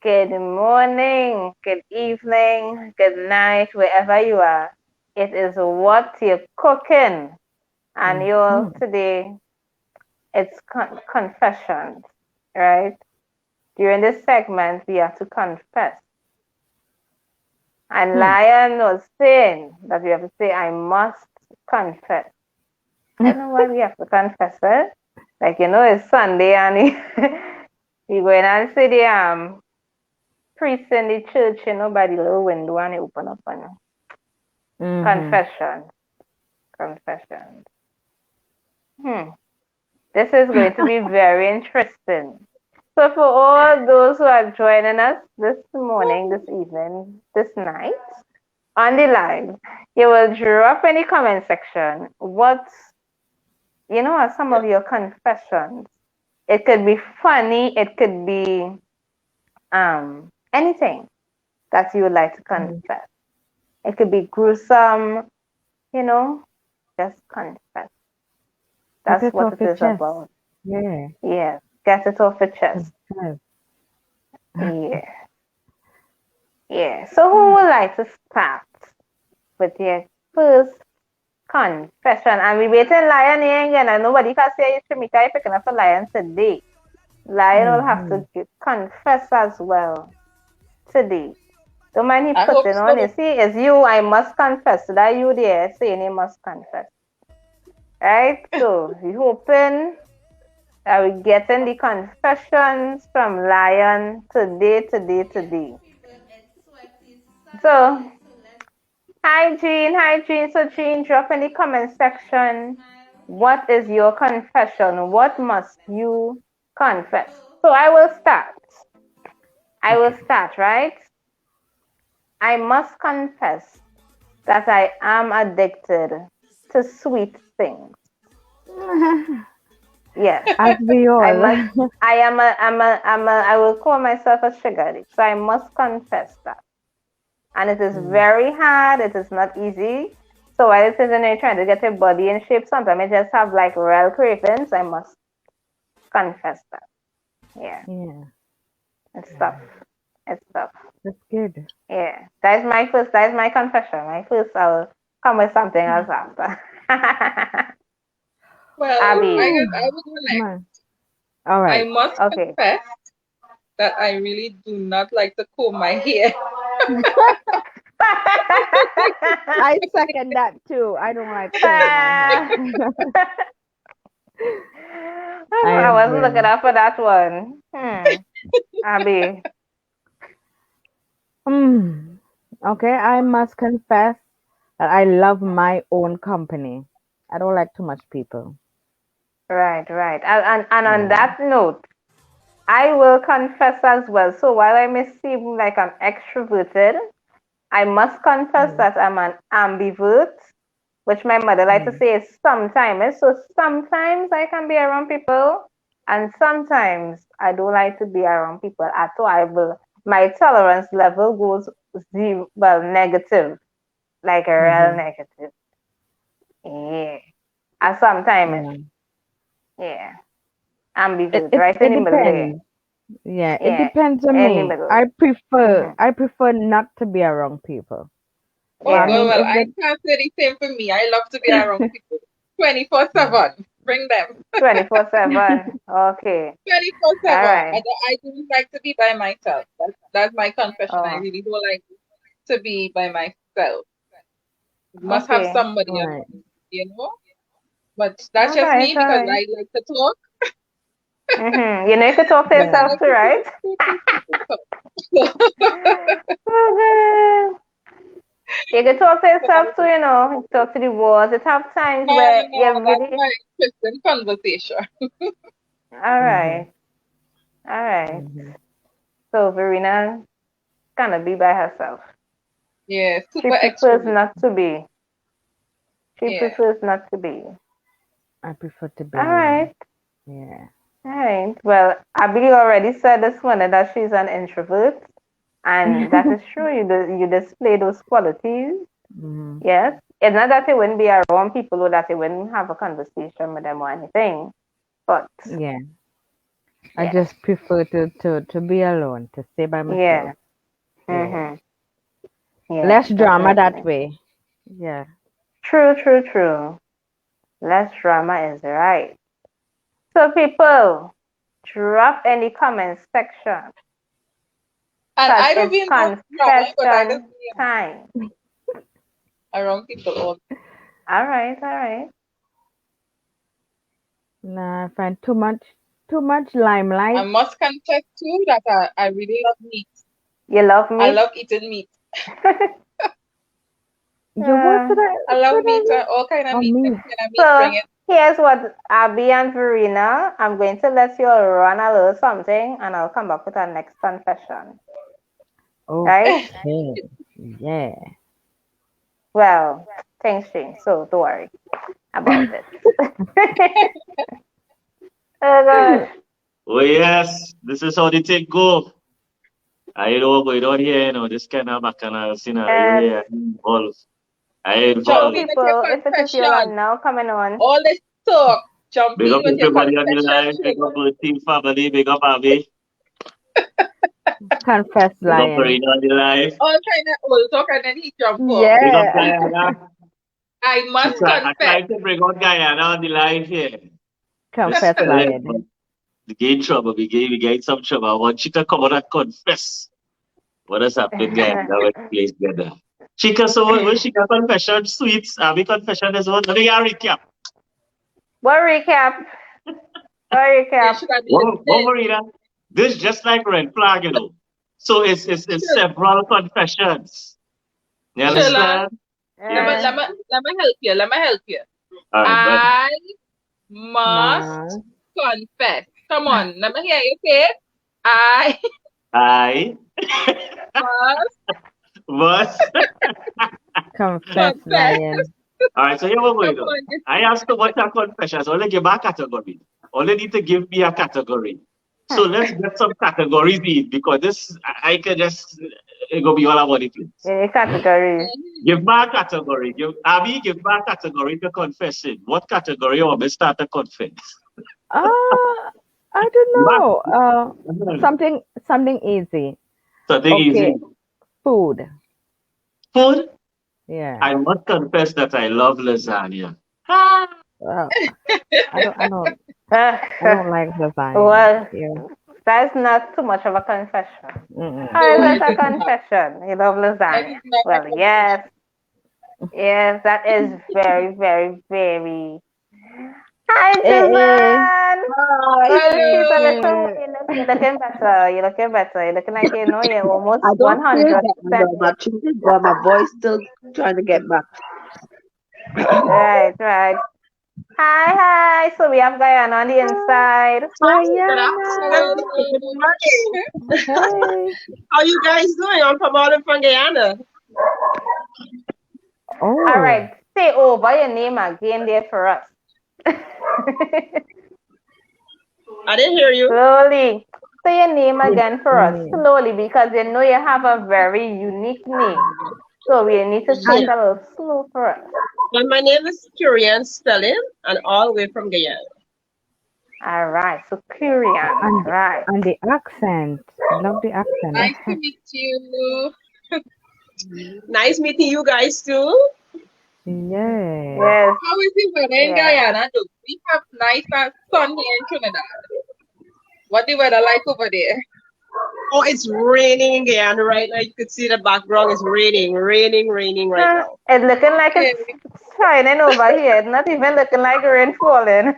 Good morning, good evening, good night, wherever you are. It is what you're cooking. And you're today, it's confessions, right? During this segment, we have to confess. And Lion was saying that we have to say, I must confess. I don't know why we have to confess it. Like, it's Sunday and we go in and see the priest in the church, by the little window and he open up and confession. Confession. This is going to be very interesting. So for all those who are joining us this morning, this evening, this night, on the live, you will drop in the comment section what, are some of your confessions. It could be funny, it could be anything that you would like to confess. It could be gruesome, just confess. That's what it is about. Yeah. Yeah. Get it off your chest. Yeah. Yeah. So who would like to start with your first confession? And we waiting Lion here again, and nobody can say Shemika picking up a Lion today. Lion will have to confess as well today. Don't mind he putting on. You see, it's you, I must confess. So that you there saying you must confess. Right? So we hoping that we getting the confessions from Lion today. So hi Jean. So Jean, drop in the comment section. What is your confession? What must you confess? So I will start, right? I must confess that I am addicted to sweet things. Yes. As we all. I will call myself a sugar addict. So I must confess that. And it is very hard. It is not easy. So while it is you're trying to get your body in shape, sometimes I just have like real cravings. I must confess that. Yeah. It's tough. That's good. Yeah. That is my confession. My first, I'll come with something else after. Well, Abby. I guess I would go next. All right. I must confess that I really do not like to comb my hair. I second that too. I don't like combing my hair. I wasn't looking out for that one. Abby. Okay, I must confess that I love my own company. I don't like too much people. Right. And on that note, I will confess as well. So while I may seem like I'm extroverted, I must confess that I'm an ambivert, which my mother likes to say is sometimes. So sometimes I can be around people, and sometimes I don't like to be around people at all. My tolerance level goes negative, like a real negative. Yeah. And sometimes, yeah. Ambivert, right in the middle there. Yeah, it depends on me. I prefer not to be around people. Well, I can't say the same for me. I love to be around people 24/7. Bring them. 24/7. Okay. 24/7. I don't like to be by myself. That's my confession. I really don't like to be by myself. Must have somebody around, But that's just me because I like to talk. You can talk to yourself too, right? You can talk to yourself too, talk to the walls. It have times where you really... That's my interesting conversation. All right. So Verena gonna be by herself. Yeah, she prefers not to be. Prefers not to be. I prefer to be. All right. Yeah. All right. Well, Abby already said this morning that she's an introvert, and that is true. You display those qualities. Yes. It's not that you wouldn't be around people or that you wouldn't have a conversation with them or anything, but yeah. I Yes. just prefer to be alone, to stay by myself. Yeah. Yeah. Mm-hmm. Yes, Less drama that definitely. way. Yeah. True, true, true. Less drama is right. So people, drop in the comment section And because I don't it's even do drama, but I just confession be time. around people all. All right, all right. Nah, I find too much I limelight. must confess too that I really love meat. You love I me? love eating meat. You what Uh, I love said meat, again? all kind of Oh, meat. me. Any kind of meat, bring so it. here's what Abby and Verena, I'm going to let you run a little something and I'll come back with our next confession. Right? Okay. Yeah. Well, things change, so don't worry about it. Oh gosh. Oh yes, this is how the thing go. I know what's going on here, this kind of bacchanal scenario Yes. here. I So Jump involved. in with your people, if it is your confession. one now coming on, All this talk. Jump Big in up with your everybody on the confession, line. Big up children. the team family. Big up Abby. Confess Big up lying. Marina on the line. All kind of old talk and then he jump off. Big up Yeah. Guyana. I must I confess. tried to bring out Guyana on the line here. Miss Confess Ellen, but lying. we get in trouble. We get in some trouble. I want you to come out and confess what has happened, Guyana, when we play together. Chica, so when Chica confession, sweets, Abby confession is what? Let me get a recap. what recap? What You recap? should have One listened. Marina, this just like red flag. So it's Chill, several confessions. You chilla. understand? Let me, Yes. let me, let me help you. Let me help you. All right, but I must Ma. confess. Come on. Let me hear you say it. I I must was. Confess confess. lying. All right, so here what Come we do. on. I asked about your confessions. Only give a category. Only need to give me a category. So let's get some categories in because this I can just it go be all about the place. Any categories? Give me a category. Give me a category to confess in. What category you want me start to confess? Uh, I don't What? know. Something easy. Something Okay. easy. Food. Food. Yeah. I must confess that I love lasagna. Uh, I don't Uh, I don't like lasagna. well, Yeah. that's not too much of a confession. Mm-mm. How No, is it that a is not. confession? You love It lasagna. is not a Well, confession. yes, yes, that is very, very, very. Hi, Eh, eh. Joanne. Hi. Well, she's a Hello. little. You're looking better. You're looking better. You're looking like you're almost I don't feel that 100%. I'm treated, but my voice still trying to get back. Right, right. Hi, hi. So we have Guyana on the inside. Good Guyana. afternoon. Good morning. Hey. How you guys doing? I'm from out from Guyana. All Oh. right. Say over your name again there for us. I didn't hear you. Slowly. Say your name again for us. Mm. Slowly, because you have a very unique name. So we need to say I, it a little slow for us. well, my name is Kurian Spelling, and all the way from Guyana. All right. So Kurian. And Right. and the accent. I love the accent. Nice to meet you. Nice meeting you guys too. Yeah. Yes. How is the weather in Yeah. Guyana? Do we have nice sun here in Trinidad? What the weather like over there? Oh, it's raining in Guyana right now. You could see the background. It's raining right now. It's looking like it's Okay. shining over here. It's not even looking like rain falling.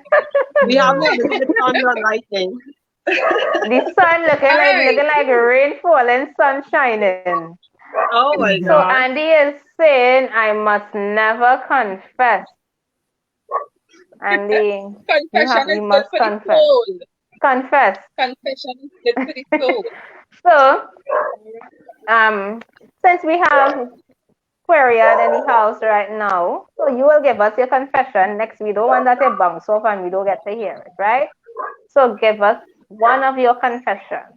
We have a Mm. little bit on the lightning. The sun Hi. looking like rain falling, sun shining. Oh my So Mhm. God. Andy is saying I must never confess. Andy, Confession you is good must for the confess. soul. Confess. Confession is good for the soul. So um since we have Querian in the house right now, so you will give us your confession next. We don't want that to bounce off and we don't get to hear it, right? So give us one of your confessions.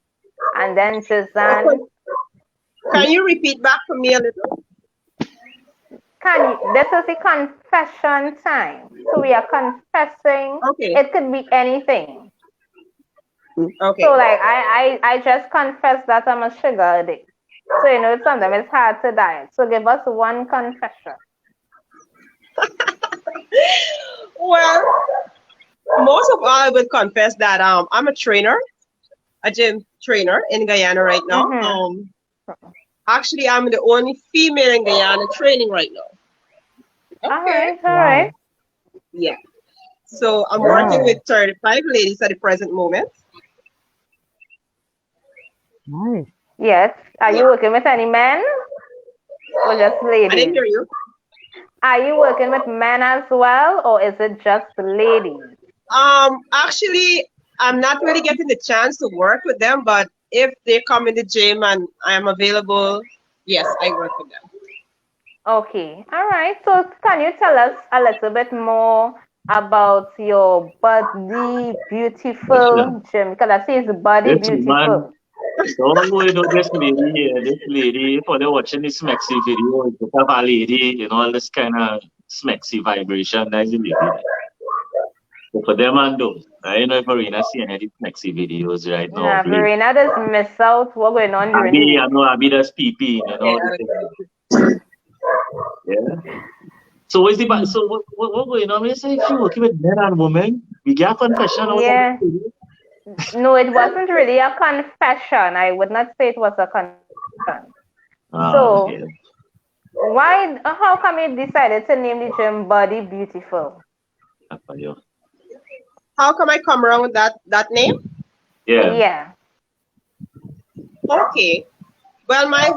And then Jazan, Can you repeat back for me a little? this is the confession time. So we are confessing. Okay. It could be anything. Okay. So like I just confess that I'm a sugar addict. So sometimes it's hard to diet. So give us one confession. Well, most of all, I would confess that I'm a trainer, a gym trainer in Guyana right now. Mm-hmm. Actually, I'm the only female in Guyana training right now. All Okay. right, all right. Yeah. So I'm working Wow. with 35 ladies at the present moment. Nice. Yes. Are Yeah. you working with any men or just I didn't ladies? hear you. Are you working with men as well, or is it just ladies? Actually, I'm not really getting the chance to work with them, but if they come in the gym and I am available, yes, I work with them. Okay. All right. So can you tell us a little bit more about your Body Listen, Beautiful gym? Because I see it's Body this woman, Beautiful. so this lady here, this lady, for they're watching this smexy video, it's have a lady, all this kind of smexy vibration, that's the lady there. So for them and those, I don't know if Marina see any of these smexy videos right now, Nah, please. Verena does miss out what's going on during the Abby, I week. know Abby does PP, Yeah. the thing. Yeah. So what's the so what going on? I say if you working with men and women, we get a confession out of Yeah. this. No, it wasn't really a confession. I would not say it was a confession. Ah, So yeah. how come you decided to name the gym Body Beautiful? Yeah. How come I come around with that name? Yeah. Yeah. Okay. Well, my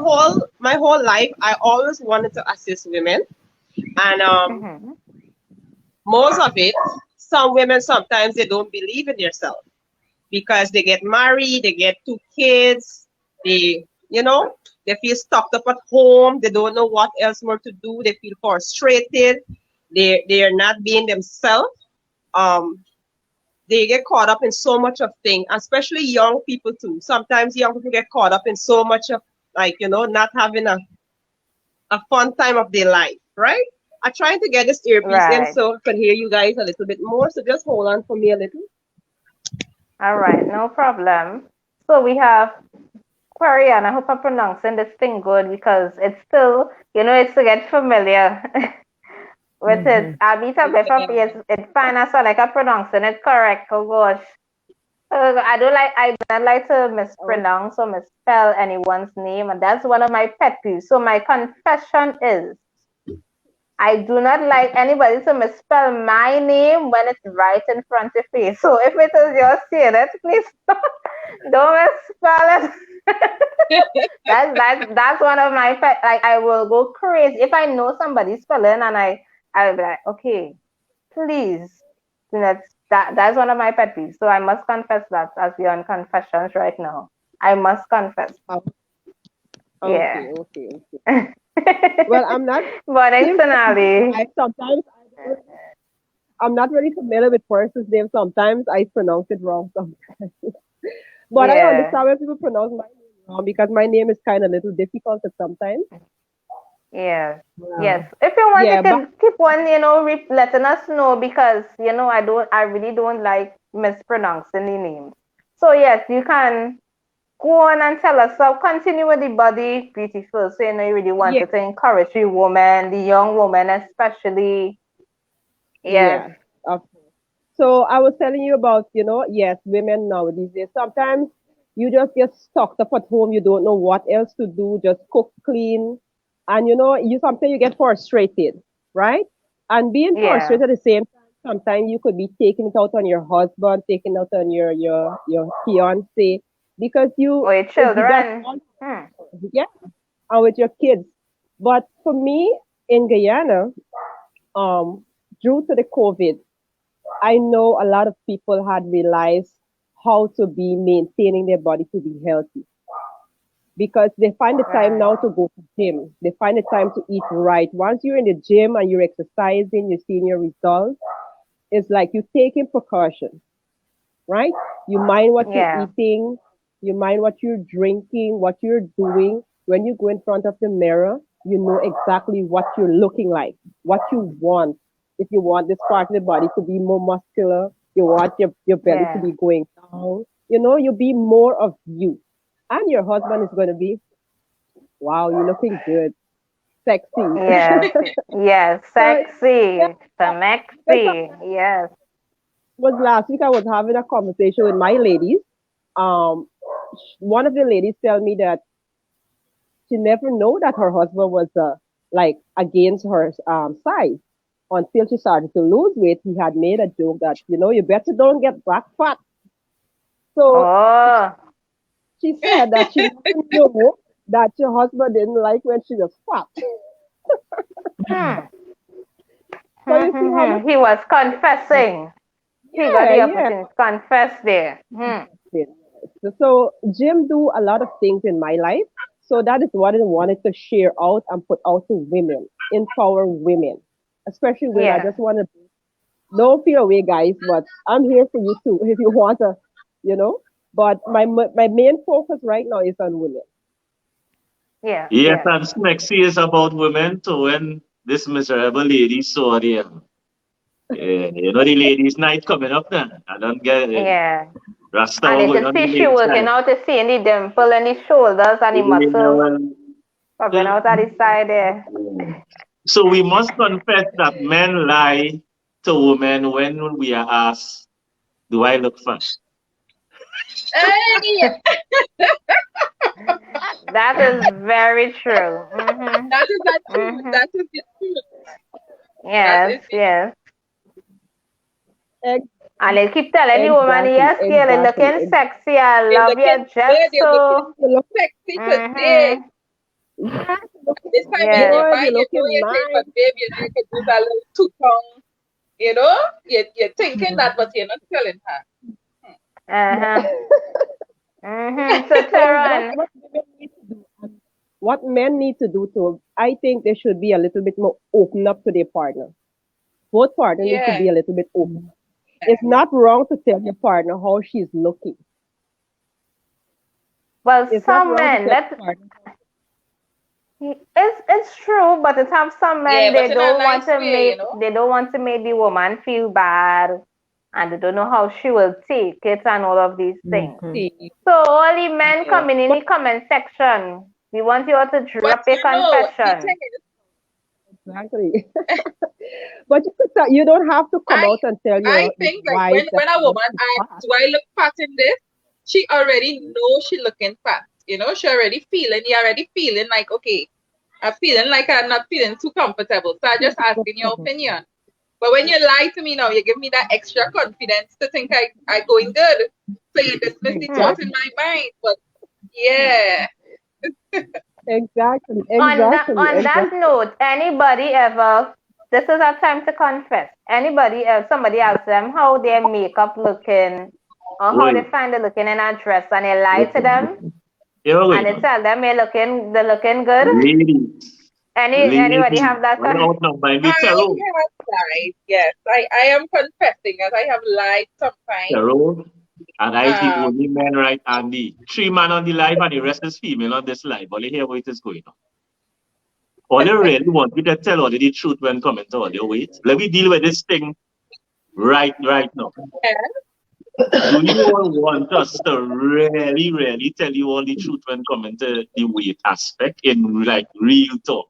whole life, I always wanted to assist women, and Mm-hmm. most of it, some women sometimes they don't believe in themselves because they get married, they get two kids, they they feel stuck up at home, they don't know what else more to do, they feel frustrated, they are not being themselves. Um, they get caught up in so much of things, especially young people too. Sometimes young people get caught up in so much of like not having a fun time of their life, right? I'm trying to get this earpiece in Right. so I can hear you guys a little bit more. So just hold on for me a little. All right. No problem. So we have Quarian. I hope I'm pronouncing this thing good because it's still, it's to get familiar with it. Mm-hmm. Abita Befa, yes, it's fine. I saw like I'm pronouncing it correct. Oh gosh. I do not like to Oh, mispronounce or misspell anyone's name, and that's one of my pet peeves. So my confession is I do not like anybody to misspell my name when it's right in front of me. So if it is your saying it, please don't misspell it. That's one of my pet. Like I will go crazy if I know somebody's spelling, and I'll be like, okay, please. That's one of my pet peeves. So I must confess that as we are on confessions right now. I must confess. oh, Yeah. okay. Well, I'm not. Morning, Seems like Sonali. sometimes I'm not really familiar with person's name. Sometimes I pronounce it wrong. Sometimes, but I Yeah. understand when people pronounce my name wrong because my name is kind of little difficult at sometimes. Yes. Wow. Yes. If you want, you Yeah, but can keep on, letting us know because, I really don't like mispronouncing the names. So yes, you can go on and tell us. So continue with the Body Beautiful. So, you really yeah, wanted to encourage the woman, the young woman especially. Yes. yeah. So I was telling you about, yes, women nowadays. Sometimes you just get stuck up at home. You don't know what else to do. Just cook, clean, and you sometimes you get frustrated, right? And being Yeah. frustrated at the same time, sometimes you could be taking it out on your husband, taking it out on your fiance, because Or your that's children. all, Hmm. yeah, and with your kids. But for me in Guyana, um, due to the COVID, I know a lot of people had realized how to be maintaining their body to be healthy because they find the time Right. now to go to gym. They find the time to eat right. Once you're in the gym and you're exercising, you're seeing your results. It's like you're taking precautions, right? You mind what you're Yeah. eating, you mind what you're drinking, what you're doing. When you go in front of the mirror, you know exactly what you're looking like, what you want. If you want this part of the body to be more muscular, you want your belly to Yeah. be going down. you be more of you. And your husband is going to be, wow, you're looking good, sexy. Yes, yes, So, yeah, sexy, because sexy. Yes. was last week I was having a conversation with my ladies. Um, one of the ladies tell me that she never know that her husband was like against her size until she started to lose weight. He had made a joke that you better don't get back fat. So Oh. she said that she never knew that your husband didn't like when she was fat. Hmm. So you see how much. He was confessing. He got Yeah, the yeah. opportunity to confess there. Yes. So Jim do a lot of things in my life. So that is what I wanted to share out and put out to women, empower women, especially women. I Yeah. just want to don't feel away, guys, but I'm here for you too if you want to, you know. But my main focus right now is on women. Yeah. Yes, Yeah. and Smexy is about women too. When this miserable lady saw them, the ladies' night coming up then. I don't get it. Yeah. Rasta And all you going can on the see she ladies' working night. out to see the dimple and the shoulders and the muscles popping out at the side there. So we must confess that men lie to women when we are asked, "Do I look fat?" Hey, That is very true. that is the truth. Mhm. That is the truth. That Yes. is the Yes. Ex- And they keep telling the woman, Exactly, yes, girl, you're exactly. looking sexy. I they're love looking your good. dress They're looking so. You look, sexy today. Mhm. yeah, you're looking This time in Yes. your good. You're mind, you know looking you think, but nice. babe, you could use a little two tongue. You're thinking that, but you're not telling her. Uh-huh. So So what Taran, what women need to do, and what men need to do too, I think they should be a little bit more open up to their partner. Both partners need to Yeah. be a little bit open. It's not wrong to tell your partner how she's looking. well, It's not some wrong to men tell that your partner. it's true, but it have some Yeah, men but in a nice way. they don't want to make the woman feel bad, and they don't know how she will take it and all of these things. Mhm. See, So all the men Yeah. coming in but the comment section, we want you all to But drop a the thing confession. is, exactly. But you don't have to come I out and tell I your think like wife that when a you look woman too asks, fat. "Do I look fat in this?" She already knows she looking fat. She already feeling. You already feeling like, okay, I'm feeling like I'm not feeling too comfortable. So I just asking your opinion. But when you lie to me now, you give me that extra confidence to think I going good. So you dismiss the thoughts in Exactly. my mind. But yeah, Exactly. On Exactly. that Exactly. note, anybody ever, this is our time to confess. Anybody else, somebody ask them how their makeup looking or how they Wait, find it looking in a dress and they lie to listen, them listen. Here and wait, they man. tell them they're looking good. Ladies, Anybody ladies, have that when con out now by me, I have lied. Yes, I am confessing as I have lied sometimes. Terrell, and I the Um, only man right Andy. Three man on the live and the rest is female on this live. Only hear what is going on. All you really want me to tell all the truth when coming to all your wait. Let me deal with this thing right now. yeah. Do you all want us to really tell you all the truth when coming to the weight aspect in like real talk?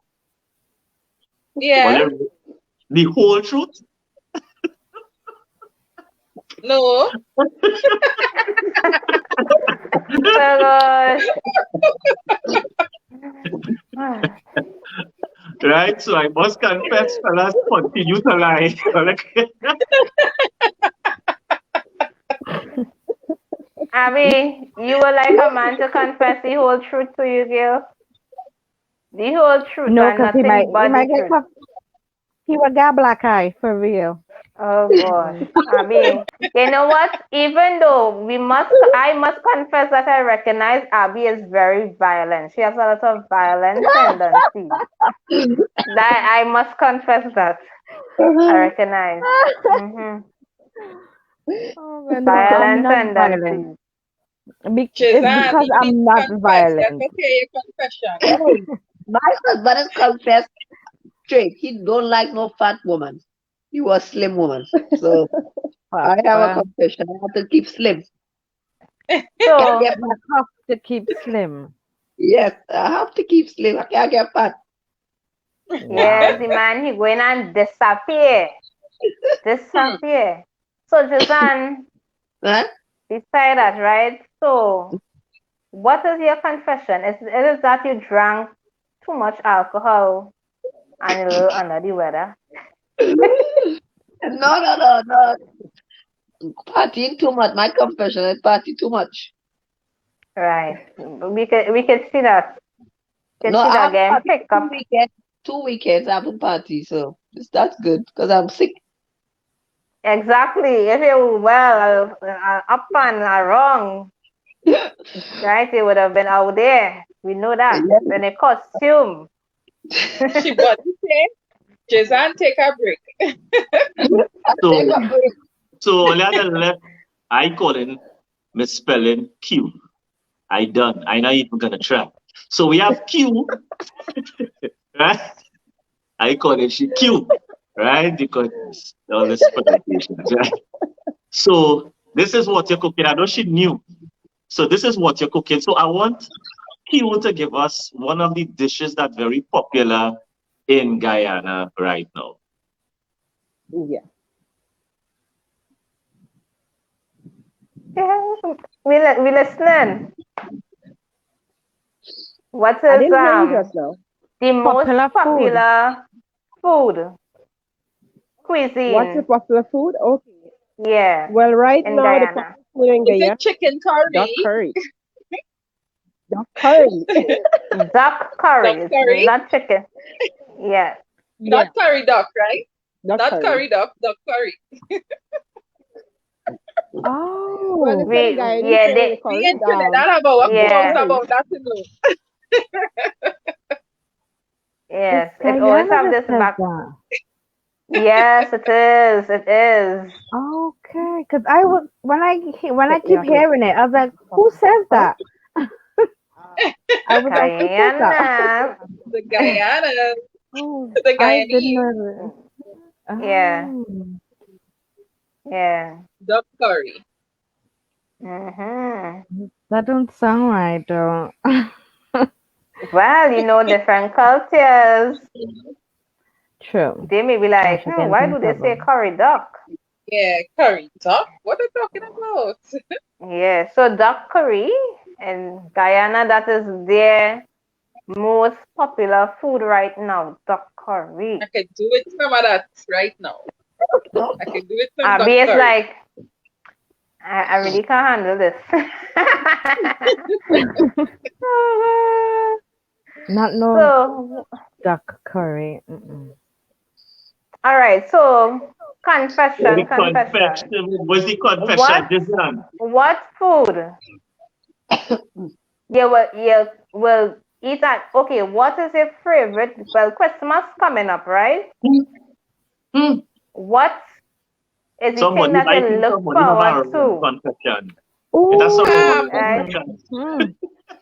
All Yeah. the whole truth? No. oh gosh. Right? So I must confess, fellas, continue to lie. Abby, you would like a man to confess the whole truth to you, girl? The whole truth No, and because nothing he but the might get truth. he would get black eye for real. Oh gosh, Abby. You know what? Even though I must confess that I recognize Abby is very violent. She has a lot of violent tendencies. That I must confess that I recognize. hmm Oh, but no, I'm Violent not violent. tendencies. It's Shazan, because you need I'm to not confess. Let violent. us hear your confession. Hey, my husband is confessed straight. He don't like no fat woman. He was slim woman. So I have a Papa. confession. I have to keep slim. So You have to keep slim. Yes, I have to keep slim. I can't get fat. yes, the man he going and disappear. Disappear. So Josanne, Huh? beside that, right? So what is your confession? It is that you drank too much alcohol and a little under the weather. No. Partying too much. My confession is party too much. Right. We could see that. Could No, see I that haven't getting party picked for up. 2 weekends. 2 weekends I haven't party, so that's good because I'm sick. Exactly. If you well up and wrong, right? They would have been out there. We know that. Yes. In a costume. She bought the say, Jezan, take a break. Take So, a break. so only on the left, I calling misspelling Q. I done. I not even gonna try. So we have Q, right? I call it she Q, right? Because all the pronunciations, right? So this is what you're cooking. I know she knew. So this is what you're cooking. So I want Q to give us one of the dishes that's very popular in Guyana right now. Yeah. Yeah, we listening. What I is didn't hear you just now. the most Popular food. popular food What's the cuisine? popular food? Okay. Yeah, Well, right in now the Guyana. popular food in Is it Guyana, chicken duck curry? curry. Duck curry. Duck Duck curry. It's curry? not chicken. Yeah. Yeah, Not curry duck, right? duck Not curry. curry duck, duck curry. Well, they Oh, say the We Guyanese yeah say they The curry, internet, I have our duck course yeah curry. about that to know. it's yes. It always Guyana have that this says back. that. Yes, it is. It is. Okay, because I was when I Take me keep off my hearing it, I was like, who says that? I was like, who says that? Guyana. The Guyana, Oh, the I didn't Guyanese, know that. Yeah. Oh, Yeah. duck curry. Mhm. that don't sound right though. Well, different cultures. True. They may be I like, should get why in do they say trouble. curry duck? Yeah, curry duck. What are you talking about? Yeah, so duck curry in Guyana, that is their most popular food right now, duck I curry. can do it some of that right now. I can do it some duck Abby is curry. like, I really can't handle this. Not no So, duck curry. Mm-mm. all right, so The confession. confession was the confession. What This one. what food you will eat at? Okay, what is your favorite? Well, Christmas coming up, right? Hmm. What is the thing Somebody, that I you think look somebody have a forward wrong to? confession. It has Ooh. somebody wrong Right? confession.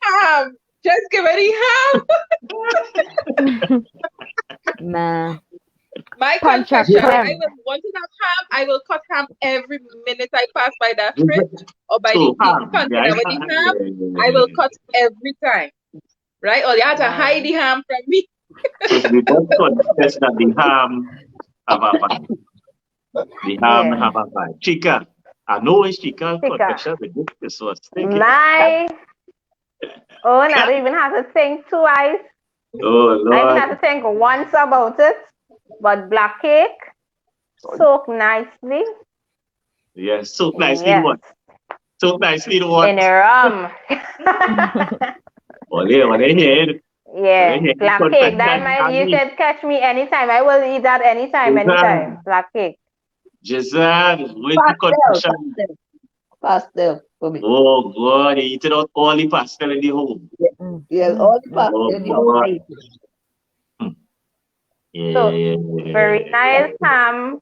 Ham. Just give me ham. Nah. My Pancha confession, I creme. will want to have ham. I will cut ham every minute I pass by that fridge or by the So, ham. Yeah, container with the ham. I will yeah. cut every time. Right? Or you have to hide the ham from me. So we both confess that the ham have a vibe. The ham Yeah. have a vibe. Chica, I know it's Chica Chica. confession, but this was thinking. My own, I don't even have to think twice. Oh I even have to Lord. think once about it. But black cake, soak nicely. Yes, so nicely Yes. what? So nicely In what? a rum. Ole here. Yeah. Ole here. Black cake. That Confession. might I you mean, can catch me anytime. I will eat that anytime. Black cake. Giselle, where's the Pastel, confession? pastel for me. Oh God, he eating out all the pastel in the home. Yes, all the Oh pastel in the whole God. night. Hmm. Yeah, So yeah, very yeah. nice ham.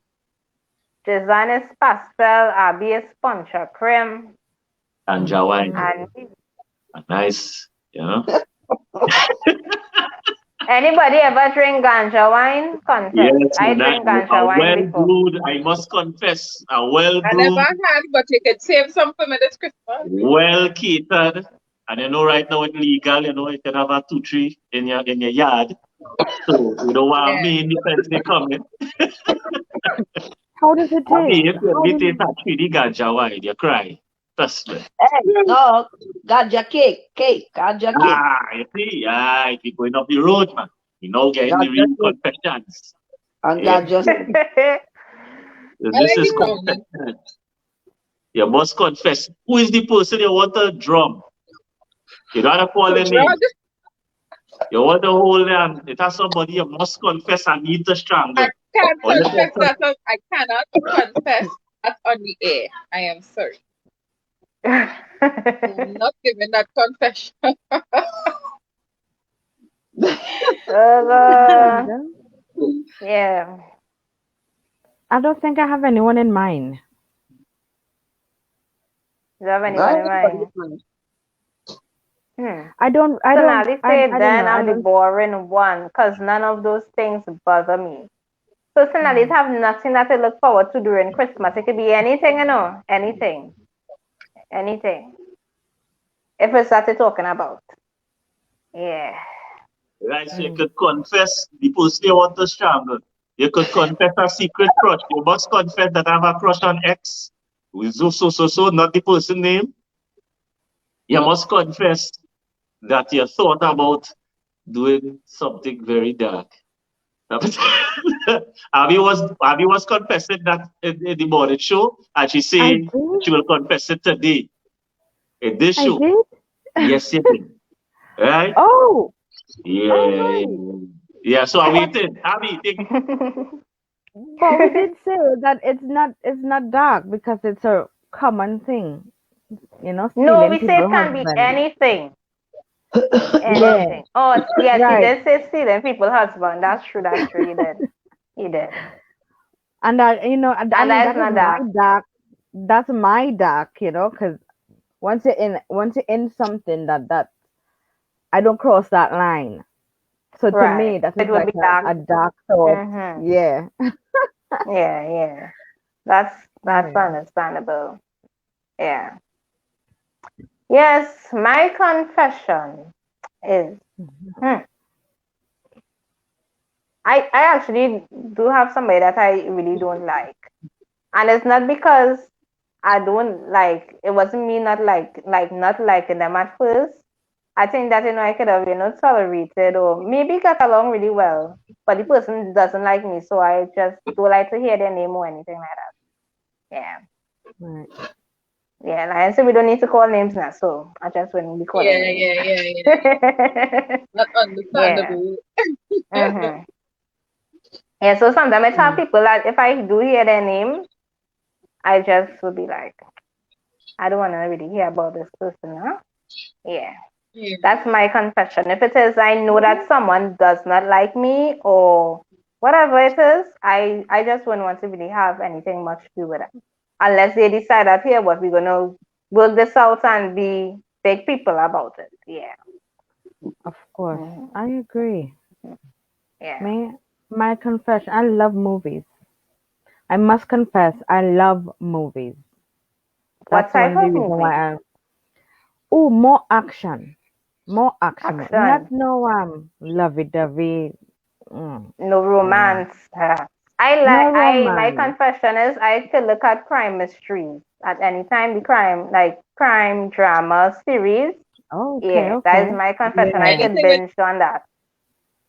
Design is pastel. Abby is puncher cream. And Jawine. And Nice, you know. Anybody ever drink ganja wine? Confess. Yes, I man, drink ganja a wine well before. brewed, I must confess, a well I never brewed, had, but you could save some for me this Christmas. well catered. And you know, right now it's legal, you know, you can have a 2-3 in your yard. So you know what I Yeah. mean, depends they coming. How does it I mean, taste? if you How meet does it at 3D ganja wine, you cry. Trust me. Hey, no, ganja cake, ganja cake, You see, if you're going up the road, man, you know, getting the ganja real cake, confessions. and Yeah, ganja. I this like is the sound. confession. You must confess. Who is the person you want to drum? You don't have to call To their name. drug, You want to hold them. It has somebody you must confess and need to strangle. I can't Or you confess can- that. I cannot confess that on the air. I am sorry. I am not giving that confession. Yeah. I don't think I have anyone in mind. Do you have anyone in mind? I don't Personally say I don't then know. I I'm the don't boring one because none of those things bother me. Personally, it have nothing that I look forward to during Christmas. It could be anything, you know, anything, anything. If it's that you're talking about, yeah. Right, so you could confess the person you want to strangle. You could confess a secret crush. You must confess that I have a crush on X. With so, not the person name. You must confess that you thought about doing something very dark. Abby was confessing that in the morning show, and she I said did. she will confess it today in this I show. did. Yes, you did. Right? Oh, Yeah, all yeah, right. yeah. So I'm But waiting. Abby, think we did say that it's not dark because it's a common thing, No, stealing we say it people's can be husband. anything. Yeah, Anything. Oh, yes, he right. did say stealing people's husband. That's true. That's true. He did. He did. And that I And mean that is that is not my that. dark. That's my dark, because once you're in something that I don't cross that line. So to Right. me, that It is would like be dark. a dark thought. Mm-hmm. Yeah. Yeah, yeah. That's Yeah. understandable. Yeah. Yes, my confession is hmm, I actually do have somebody that I really don't like. And it's not because I don't like it wasn't me not liking them at first. I think that I could have tolerated or maybe got along really well. But the person doesn't like me, so I just don't like to hear their name or anything like that. Yeah. Right. Yeah, like I said, we don't need to call names now, so I just wouldn't be calling Yeah, names. yeah, yeah, yeah. Not Yeah. understandable. Mm-hmm. Yeah, so sometimes I tell Mm. people that if I do hear their name, I just would be like, I don't want to really hear about this person, huh? Yeah. Yeah. That's my confession. If it is, I know that someone does not like me or whatever it is, I just wouldn't want to really have anything much to do with it. Unless they decide that here, what we're gonna work this out and be big people about it. Yeah. Of course. Hmm. I agree. Yeah. Me, my confession, I love movies. I must confess, I love movies. What That's one type of the of reason movie? why oh, more action. More action. Action. Not no lovey-dovey. No No. romance. No My romance. confession is I could look at crime mysteries at any time. The crime, like crime drama series. Okay, Yeah, that is okay. my confession. I Yeah. could Anything with binge on that.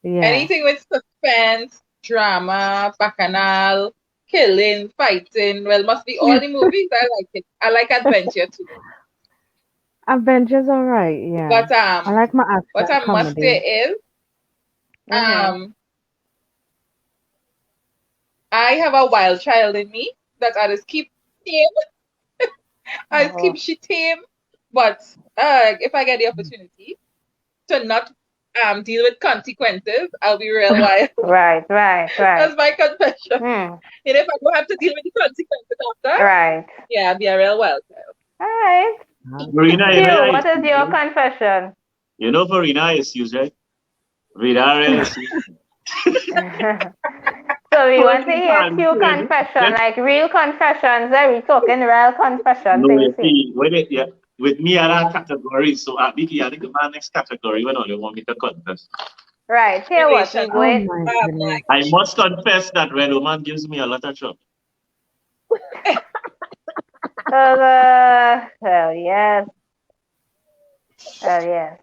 Yeah. anything with suspense, drama, bacchanal, killing, fighting. Well, must be all the movies. I like it. I like adventure too. Avengers alright, yeah. But I like my what action I must say comedy. is Mm-hmm. I have a wild child in me that I just keep tame. I just keep Oh. she tame. But if I get the opportunity to not deal with consequences, I'll be real wild. Right, right, right. That's my confession. Hmm. And if I don't have to deal with the consequences after, Right. yeah, I'll be a real wild child. All right. Huh? Marina, Q, what is your confession? you know Marina is used, right? Rita, So we want to hear few confession, like real confessions. Are we talking real confession? No, you see, with me at that category, so I think my next category when only want me to confess. Right, here what we going. I must confess that when a woman gives me a lot of trouble. Hell yes. Hell yes.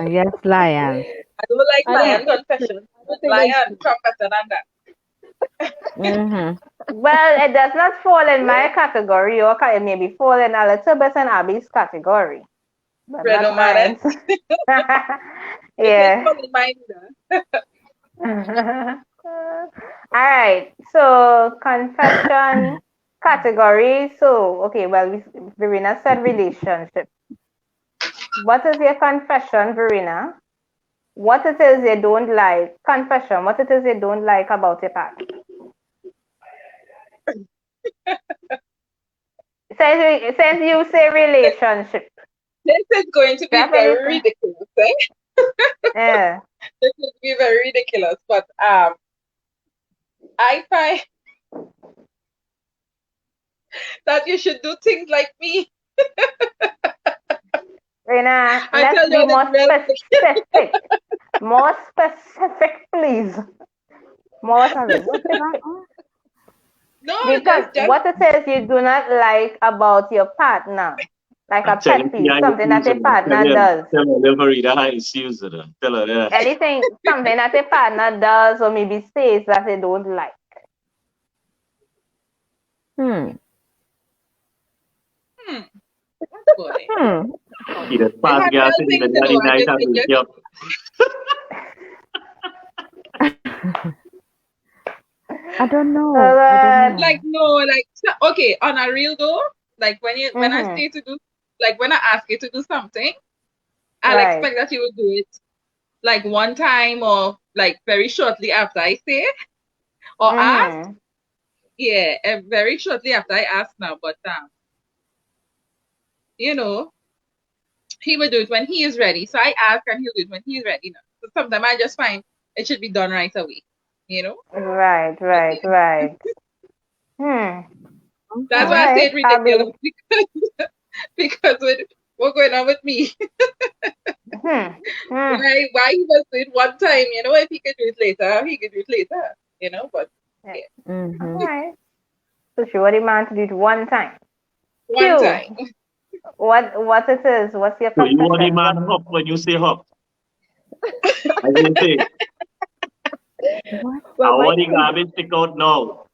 Yes, lion. I don't like lion confession. Lion confession and that. Well, it does not fall in my category, or it maybe fall in a little bit in Abby's category. But not mine. Yeah. All right. So confession category. So okay, well, Verena said relationship. What is your confession, Verena? What it is you don't like? Confession. What it is you don't like about your partner? Since you say relationship. This is going to be very ridiculous, eh? Yeah. This will be very ridiculous, but I find that you should do things like me. Rena, let's be more specific. More specific, please. More specific. No, because just what it is you do not like about your partner, like a pet peeve, something that your partner does. Tell her never read how you use it. Tell her that. Anything, something that your partner does or maybe says that they don't like. He just pass gas in the daddy night and wake you up. I don't know. Like okay, on a real though, like when I say to do, like when I ask you to do something, I'll expect that you will do it like one time or like very shortly after I say or ask. Yeah, very shortly after I ask now, but you know, he will do it when he is ready. So I ask and he'll do it when he is ready now. So sometimes I just find it should be done right away. You know? Right. That's why I say it ridiculous because what's going on with me? Why he must do it one time, you know, if he could do it later, he could do it later, you know, but yeah. Right. So she want the man to do it one time. One time. What it is? What's your confession? So you want the man hop when you say hop? I didn't say. I want the garbage stick out now.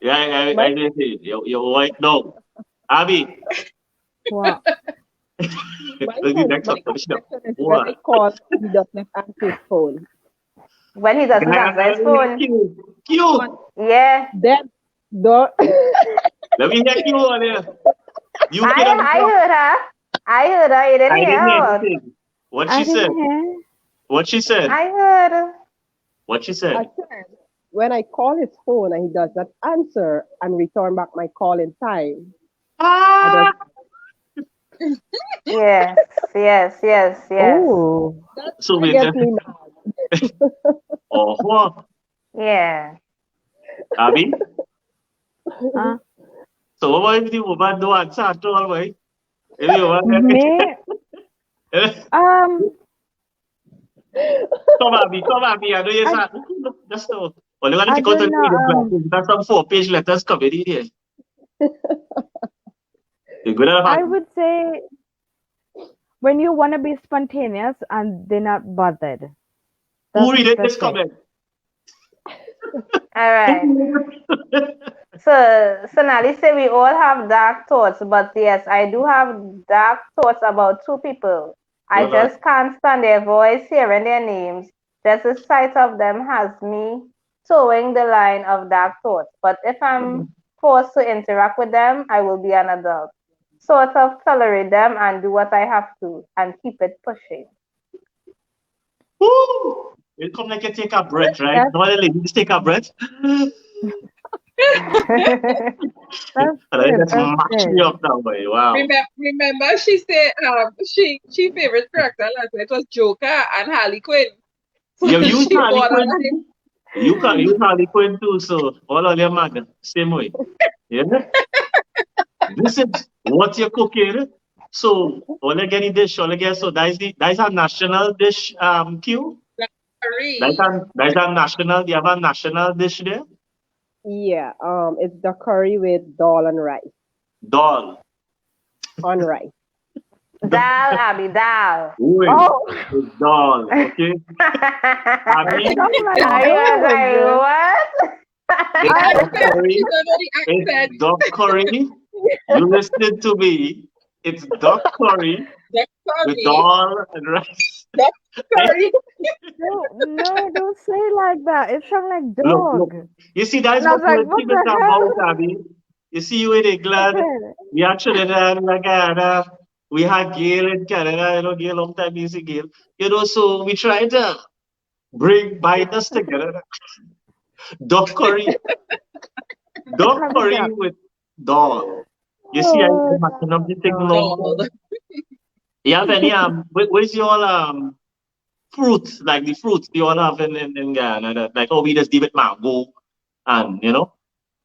Yeah, I didn't say. You're white no. Abby. What? When he doesn't answer his phone. When he doesn't answer his phone. Cute. Yeah. Then don't. Let me hear you on here. I heard her. I heard her. You didn't hear her. What she said? What she said? I heard. What she said? I said, when I call his phone and he does not answer and return back my call in time. Yes. Oh, so that gets me mad. Oh, what? Yeah. Abby? So what if the woman don't answer at all, right? Come at me. I know you're sad. Just so. Well, you want to go to the that's some 4-page letters coming in here. I would say when you want to be spontaneous and they're not bothered. Who read this comment? All right. So Nali say we all have dark thoughts, but yes, I do have dark thoughts about two people. I just can't stand their voice, hearing their names. Just the sight of them has me towing the line of dark thoughts. But if I'm forced to interact with them, I will be an adult. Sort of tolerate them and do what I have to and keep it pushing. Woo! It come like you take a breath, right? No one ladies take a breath. That's matching up now, boy. Wow. Remember, she said she favorite character last night was Joker and Harley Quinn. You use She Harlequin borderline. too. You can use Harlequin too, so all of them are the same way. Yeah? This is what you're cooking. So all get the dish, all get so that's a national dish, Q. Curry. That's a national. You have a national dish there. Yeah, it's the curry with dal and rice. Dal. On rice. Dal, Abby, dal. Wait, Oh, it's dal. Okay, Abby, something like I was like, it's what? duck curry. You don't know the accent. It's duck curry. You listening to me? It's duck curry The with curry. dal and rice. The curry. no, don't say like that. It sounds like Look. dog. You see, that's And I what was like, we're what thinking the about, Abby. You see, you in England, hell? we actually in Canada. We had Gail in Canada, Gail long time you see Gail. So we try to bind us together. Duck curry. Duck Have curry that. with dal. You see, Oh, I'm matching up the thing dog. now. You have any where's your fruit, like the fruits you all have in Ghana, like we just give it mango and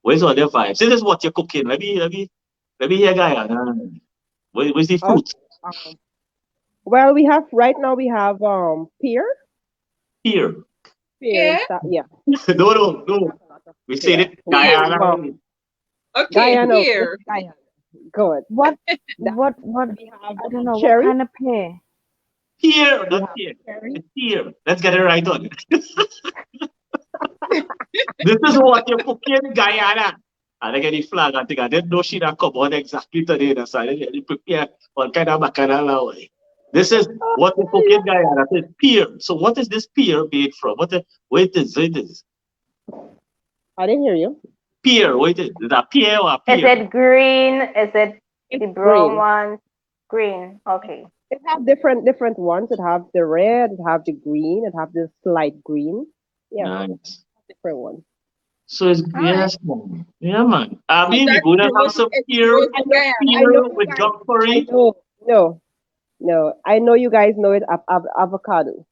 where's all the vibes? This is what you're cooking. Let me hear Guyana. Where's the Okay. fruit? Well, right now we have pear. Here. Pear Yeah. is yeah. No. We say it Guyana. Okay, Guyana. here. Guyana. Good. What? That What? we have I don't know. What cherry. kind of pear? Here, We not have here. cherry. It's here. Let's get it right on. This is what you're cooking, Guyana. And I get the flag. I think I didn't know she that come on exactly today. So I didn't prepare all kind of bacchanal. This is what you're cooking, Guyana. It's pear. So what is this pear made from? Wait, is it? I didn't hear you. Pear. Wait, is that pear or Is pear? it green? Is it It's the brown green. one? Green. Okay. It have different ones. It have the red. It have the green. It have the slight green. Yeah, Nice. different ones. So it's All right. yes, man. Yeah, man. I So mean, we that's gonna have gross. some It's pear, gross I in know. Guyana. I know you with guys. duck I curry. know. No. I know you guys know it. Avocado.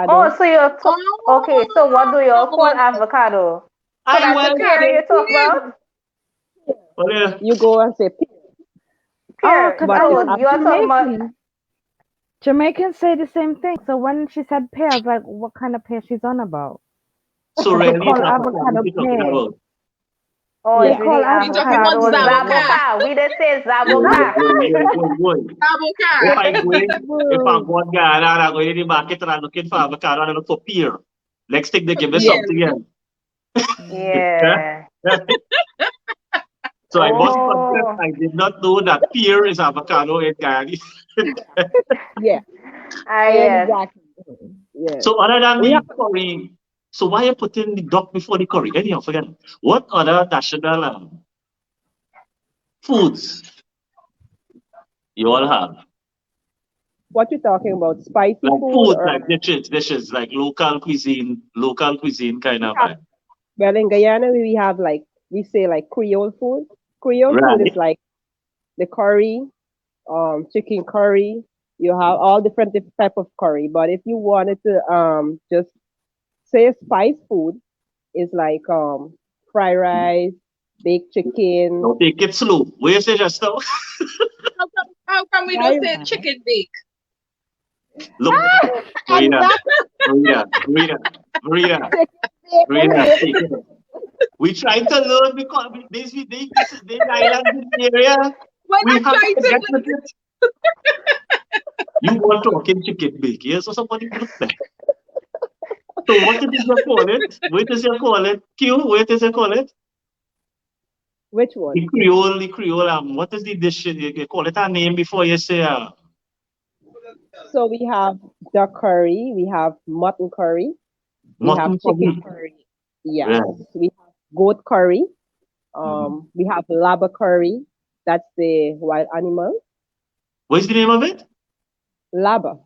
Oh, Avocado. so you're okay. So what do you call Oh, avocado? So I that's the well pear avocado. you talk about? well, yeah. You go and say pear, Oh, Pear. because but I it's know So you're talking about Jamaicans say the same thing. So when she said pear, I was like, what kind of pear she's on about? So Because they really, it's call avocado avocado you're talking pear. about. oh, They it's yeah. call really We talking about avocado avocado. pear. zaboka. Zaboka. We just say Boy, zaboka. If Zaboka. I go go on Ghana and I go in the market and I'm looking for avocado and I look for pear. Next thing they give me Pear. something else. Yeah. So I must confess, Oh, I did not know that pear is avocado in Ghana. Yeah. yes. Exactly. Yeah. So other than We the have curry, so why you putting the duck before the curry? Anyhow, forget it. What other national foods you all have? what you talking about? Spicy Like food food, or like dishes, like local cuisine kind we of have, vibe. well, in Guyana we have like we say like Creole food. Creole food is Right. like the curry, chicken curry. You have all different type of curry. But if you wanted to just say spice food is like fried rice, baked chicken, Don't take it slow. Where you say just now? How come we don't fried say rice. chicken bake? Look, And Marina, that Marina, Marina, Marina, Marina. chicken Take it. We try to learn because this is the island this area. When We I have try to to get with it. You want talking chicken bake, yes? So somebody look back. So what it is you call it? What is you call it? Q, what is you call it? which one? The Creole, what is the dish you call it a name before you say So we have duck curry, we have mutton curry, we have mutton chicken curry? curry. Yes. Right. We have goat curry. Mhm. We have laba curry. That's the wild animal. What's the name of it? Laba.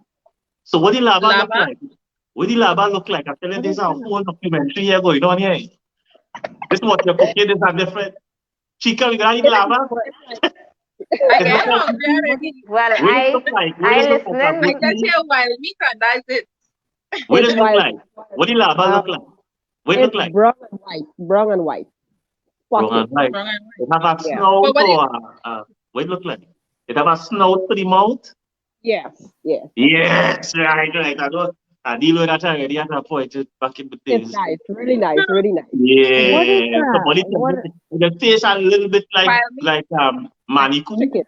So what the lava look lava. like? What the lava look like? I'm telling you, What there's is a that? whole documentary here going on here. This is what you're cooking, this is different. Chica, we got the lava? I It get look like hungry protein? already. Well, What it look like? What I it look like? A I listening. get protein? here wild meat and that's it. What does It's it look wild. like? What the lava look like? What it look It's like? brown and white. Brown and white. Brown and Spotted. white. Wrong. It have a Yeah. snout But or what it look like? It have a snout for the mouth? Yes. Yes. Yes, right. I know. I deal with that already at a point back in the It's days. nice. Really nice. Really nice. What is Yeah, that? somebody tell What? me the taste a little bit Miami, like maniku, Chicken.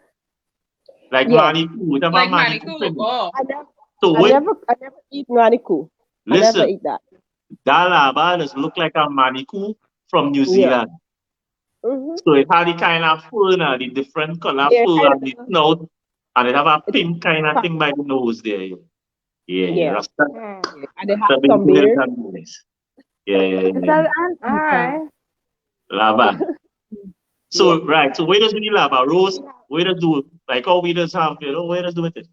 like Yes. maniku. It have a like maniku Manitou. thing. Oh, I never, So I wait, never, I never eat maniku. I never listen, eat that. that lava does look like a maniku from New Yeah. Zealand. Mm-hmm. So it had the kind of fur now, the different color Yeah. fur and the snout, and it have a It's pink kind of thing by the nose there. Yeah. yeah. Rasta, Yeah. And they have Rasta some being beer. nice. Yeah. Is that All Antica? right. Lava. Yeah. So right, so where does we lava? Rose, where does do like all we does have, where does do with it?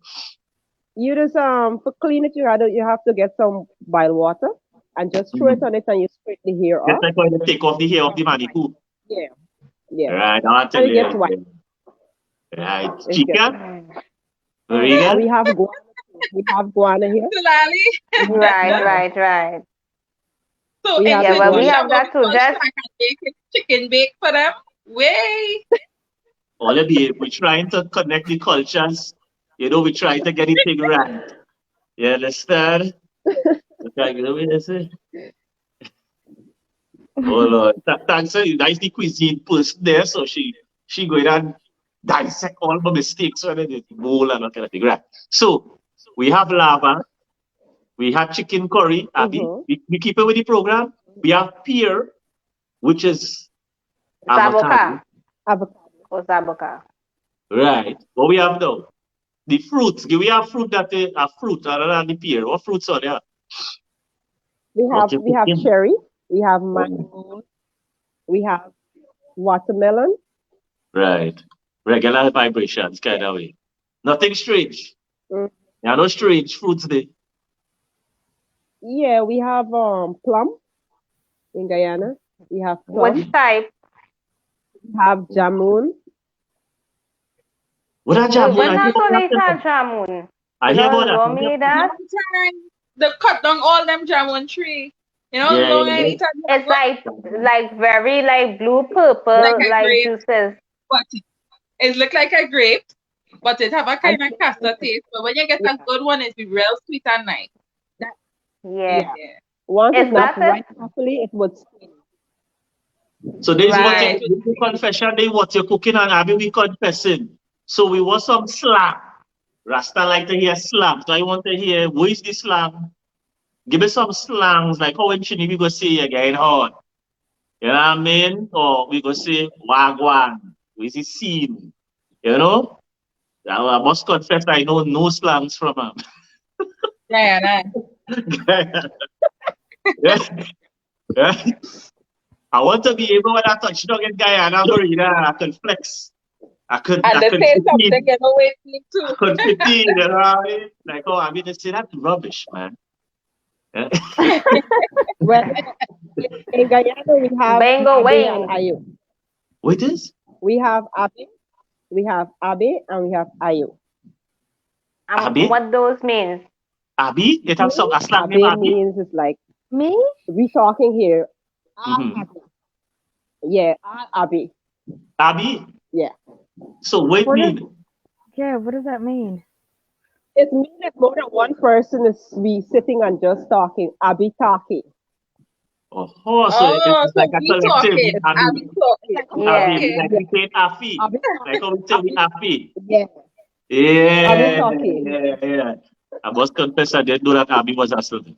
You just for clean it, you have to get some boiled water and just throw it Mm-hmm. on it and you scrape the hair Just off. like when you take off the hair of the maniku. Yeah. Yeah. Right, I'll tell And it gets you. white. Right. It gets Chica, white. very And we good. have guana. We have guana here. Tulali. Right. So We have Yeah, is the it well, we we guana. have have what that we too. call Just shack and bake chicken bake for them? Way. All of you, we're trying to connect the cultures. We're trying to get it thing right. You understand? Okay, you know what I say? Oh Lord. Thanks, that's the cuisine person there, so she going and dissect all my mistakes when it is bowl and that kind of thing. Right. So we have lava, we have chicken curry, Abby. Mm-hmm. We keep it with the program. We have pear, which is avocado. Zaboka Avocado. or Zaboka. Right. What we have now? The fruits. We have fruit that are fruit other than the pear. What fruits are there? What you We have cooking? cherry. We have Oh, mango. We have watermelon. right. Regular vibrations kind Yeah. of way. Nothing strange. Mm. There are no strange fruits there. Yeah, we have plum in Guyana. We have plum. Which type? We have jamun. What are jamun? When I hear not about only that. jamun. I You hear about don't that. know me One that? time, they cut down all them jamun tree. Yeah, Long yeah, anytime you It's go, like very like blue like purple a like grape, juices. but it look like a grape, but it have a And kind of castor taste. But when you get a yeah, good one, it be real sweet and nice. that, Yeah. yeah. Yeah. Once it's Is not that ripe it? properly, it would sting. So there's what Yeah, Right. it was you confession day, what you're cooking and Abby we confessing. So we want some slang. Rasta like to hear slang. So I want to hear what is the slang? Give me some slangs like how in Chini we go say again hard. You know what I mean? Or we go say wagwan. Where's the scene? You know? I must confess I know no slangs from him. yeah. Yeah. Yeah. I want to be able when I touch dog in Guyana, Marina, I can flex. And I they could say fit something in. in a way I too. could fit in, you know what I mean? Like, oh, I mean, they say that's rubbish, man. Yeah. Well, in Guyana, we have Bingo abe and wing. ayo. What is? We have abe, and we have ayo. Abi? What those means? Abi? It have some a slang name Abe Abi? means it's like Me? we talking here. Mm-hmm. Abe. Yeah, abe. Abi? Yeah. So what What is? mean? Yeah. What does that mean? It means that more than one person is we sitting and just talking. Abe talking. Oh, so Oh, it's so like a we collective. talking. I be Abi. talking. Yeah. Abi. Okay. Like we say Afi. Abe Like how we say we Abe. Afi. Yeah. Abe Yeah, talking. yeah. I must confess I didn't know that Abi was a slang.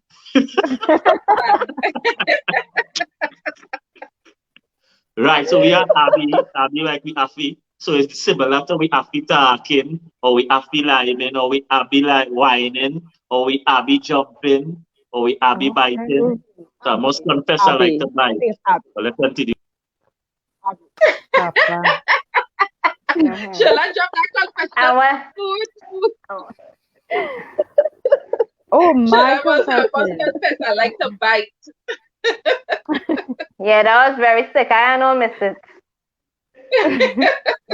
Right, so we are Abi like we Afi. So it's similar to we Afi talking, or we Afi lining, or we Abi like whining, or we Abi jumping, or we Abi Okay. biting. So I must confess I like Abe. to bite. Everything is abe. So let's continue. Abe. Papa. Mhm. Shall I drop that And confession? when, Food. oh, Oh, Shall my I must confession. confess I like to bite. yeah, that was very sick. I don't miss it.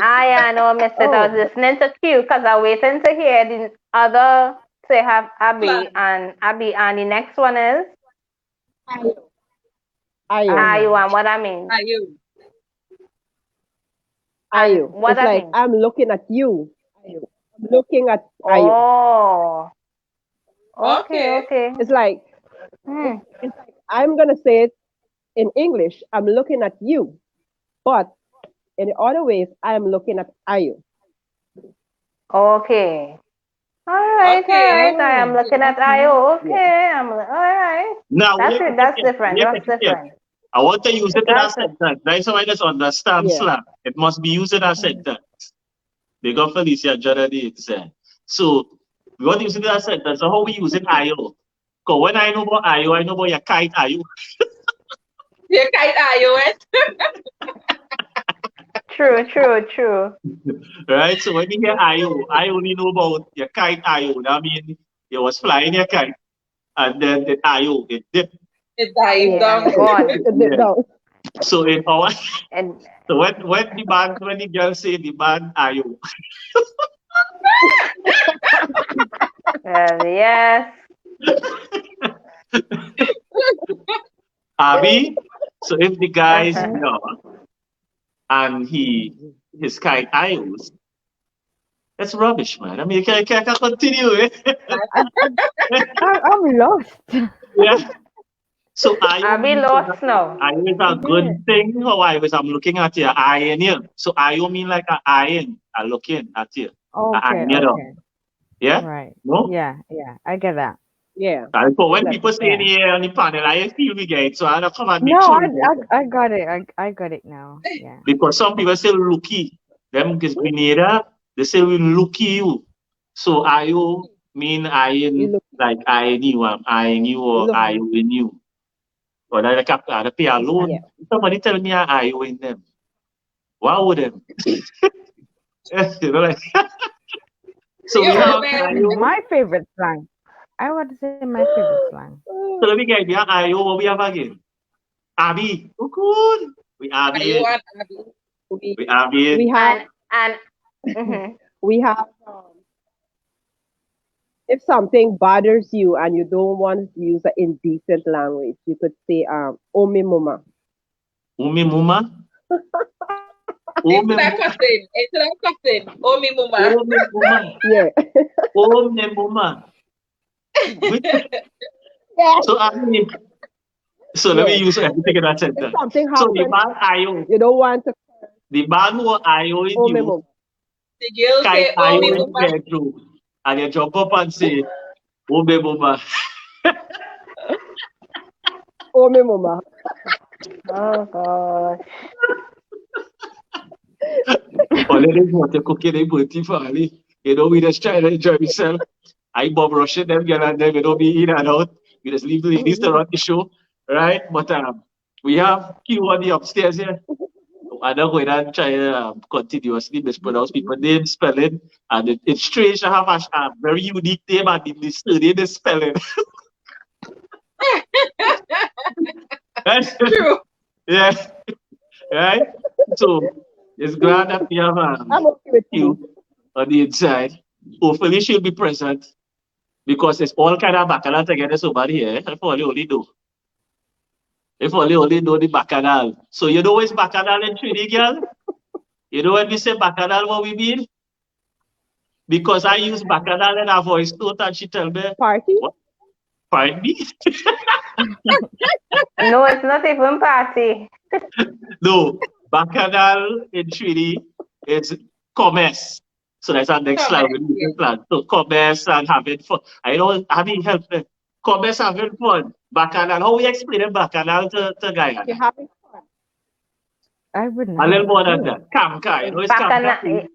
I know miss it. I Oh. was listening to Q because I waiting to hear the other So you have Abby, and the next one is Ayo. Ayu, and what I mean? Ayu. Ayo. What It's that like mean? I'm looking at you. Ayo. I'm looking at Ayo. Oh, Okay. okay. It's like I'm gonna say it in English. I'm looking at you, but in the other ways, I'm looking at Ayo. Okay. All right. Okay. I am looking at Ayu. Okay. All right. Now, That's it. That's different. That's here. different. I want to use it in a That's it. sentence. Right? So I just understand Yeah. slang. It must be used in a sentence. They got Felicia Jordan said. So we want to use it in a sentence. So how we use it Ayo? Because when I know about Ayo, I know about your kite Ayo. You kite Ayu, it? True. Right? So when you hear Ayo, I only know about your kite Ayo. That means you was flying your kite. And then the Ayo, it dipped. It dive down. Gone. No. So in our And so when the girl say the man Ayo. yes. Abby, so if the guy is young and his kite Ayos, that's rubbish, man. I mean, can continue, eh? I'm lost. Yeah. So I'll be lost now. Ayo is a good thing. How I was, I'm looking at your eye in here. So Ayo mean like an eyeing, a looking at you. Okay, You know. okay. Yeah? Right. No? Yeah, I get that. Yeah. And so when Like, people say in here on the panel, I feel we get it. So I don't come and make No, sure. I got it. I got it now. Yeah. Because some people say looky. Them is Grenada, they say we looky you. So Ayo mean you eyeing look, like eyeing you, I'm eyeing you or look, eyeing you. Or like a pay alone. yeah. Somebody tell me I eyeing them. Why would them? You know, like so we You have open. Ayo. My favorite slang. I want to say my favorite slang. So let me get we have Ayo, what we have again? Abby. Oh good. We Abby Ayu in. and Abby. We Abby We in. have And we have if something bothers you and you don't want to use an indecent language, you could say ome mama. Umi Muma. Umi Instead of cussing. Oh, me mama. Muma. Yeah. Umi Muma. Yeah. So I mean, so let me Yeah. use everything in that If sentence. something So the happens, man Ayo, you don't want to the man who Ayo in ome you, mama. The girl kite say, oh, Ayo me in the mama. bedroom, and you jump up and say, Umi Muma. Ome mama. oh gosh. All it is what you cooking a birthday for Ali. You know, we just try to enjoy myself. I Bob rushing them, girl, and them, you know, be in and out. We just leave the ladies to run the show, right? But we have Q on the upstairs here. I'm not going to try to continuously mispronounce people's names, spelling. And it's strange to have a very unique name and in the study the spelling. True. Yeah, right? So it's glad that we have I'm okay with you. Q on the inside. Hopefully she'll be present because it's all kind of bacchanal together somebody here. If only know. If only know the bacchanal. So you know what's bacchanal in Trinity, girl? You know when we say bacchanal, what we mean? Because I use bacchanal in her voice note and she tell me, Party? what? Pardon me? No, it's not even party. No, bacchanal in Trinity is commerce. So that's our next slide. Comment. Yeah. Plan. So commerce and having fun. I know having help me. Commerce having fun. Bacchanal. How we explain bacchanal to Guyana? You're having fun. I wouldn't A have little a more than clue. that. Kamka. You know it's Bacchanal, Kamka?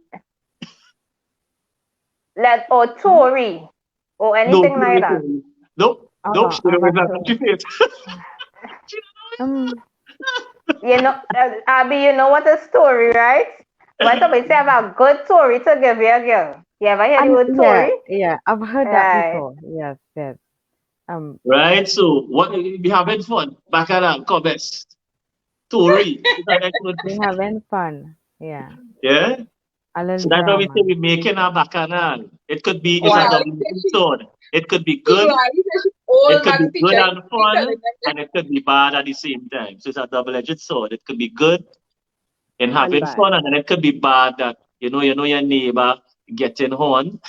or Tory, or No, anything like that. no, no, she I'm don't not have sure. that face. You know, Abby, you know what a story, right? When somebody say I have a good story to give you, girl. You ever hear the word story? Yeah, I've heard that Right. before. Yes. Right, so what we having fun. Bacchanal, commerce. Tory. We're having fun. Yeah. Yeah? A little So that's why we drama. say we're making a bacchanal. It could be, it's a Wow. double-edged sword. It could be good. It could be good and fun, and it could be bad at the same time. So it's a double-edged sword. It could be good in having fun, and then it could be bad that you know your neighbor getting horn,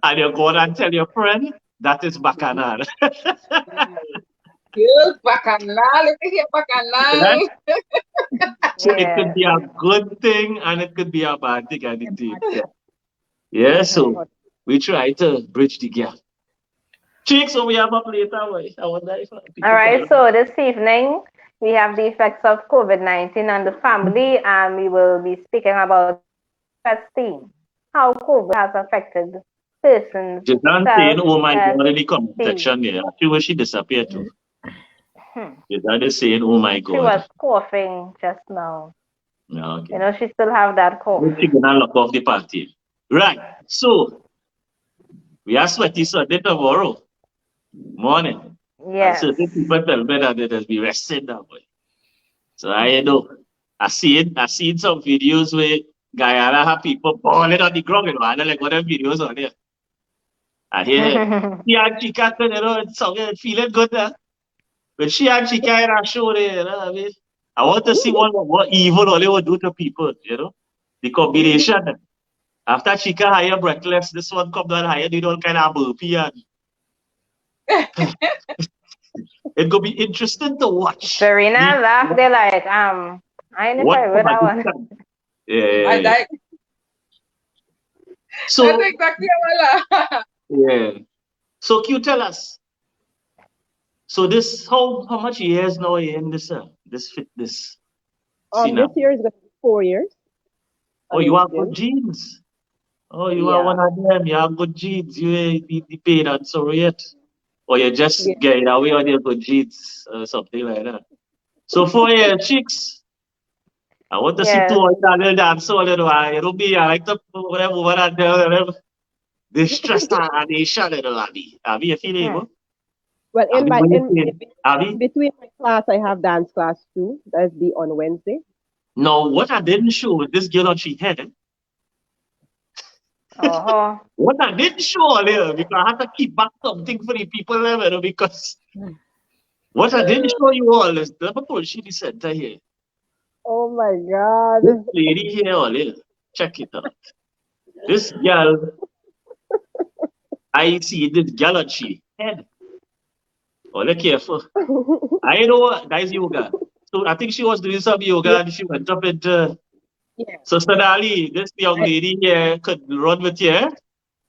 and you go and tell your friend that is bacchanal. Yes, bacchanal. Look at here, bacchanal. Right? So it could be a good thing, and it could be a bad thing at the same time. Yeah, so we try to bridge the gap. Chicks, so we have up later. I wonder if all right, so this evening we have the effects of COVID-19 on the family, and we will be speaking about self-esteem, how COVID has affected persons. Just not saying, oh my God, in the comment section there. I feel where she disappeared too. Just not saying, oh my God. She was coughing just now. No, okay. You know, she still have that cough. She's gonna lock off the party. Right, so we are sweaty Sunday tomorrow morning. Yes. And certain people tell me that it has been resting that way. So I know. I seen some videos where Guyana have people balling on the ground, you know, and I like what them videos on there. And here, she and Chica, you know, it's feeling good there. But she and Chica in a show there, you know what I mean? I want to see what evil Hollywood do to people, you know? The combination. After Chica higher breathless, this one come down higher, do all kind of burpee and it could be interesting to watch. Serena laughed, they're like, I ain't if I read that one. Yeah. I like. So that's exactly how I laugh. Yeah. So can you tell us? So this how much years now are you in this fitness? This year is going to be 4 years. Oh, you have good genes. Oh, you are one of them. You have good genes. You ain't the paid and so yet. Or you just get away on your good genes or something like that. So 4 years, chicks. I want to see two of that little dance all little while. You don't be I like to whatever over and there. The stress and the shadow little lady. Have you feeling? Well, between my class, I have dance class too. That's on Wednesday. No, what I didn't show was this girl on she head. What I didn't show earlier, because I had to keep back something for the people there, because what I didn't show you all is the bullshit center here. Oh my God. This lady here earlier, check it out. This girl, I see this girl on she head. Oh, look careful. I know that is yoga. So I think she was doing some yoga and she went up into. So suddenly, this young lady here could run with you